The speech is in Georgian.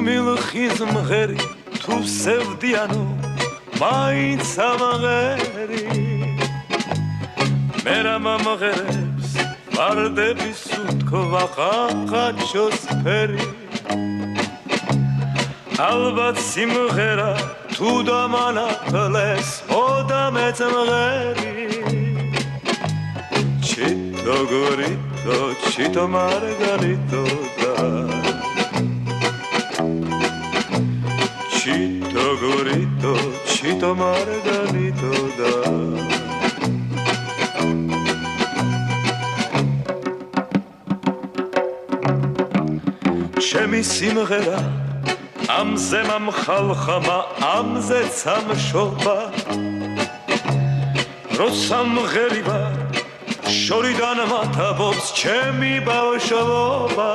მილხის მღერი თუ სევდიანო მაინც ამღერი მერა მომღერებს ვარდების უთქვა ხაჩოს ფერი ალბათ სიმღერა თუ დამანახლეს ოდამეც მღერი ჩიტო გორიტო ჩიტო მარგარიტო და ჩიტო გორიტო ჩიტო მარგარიტო და ჩემი სიმღერა ამზე მომხალხმა ამზეც ამშობა როცა მღერივარ შორიდან მათაბობს ჩემი ბავშვობა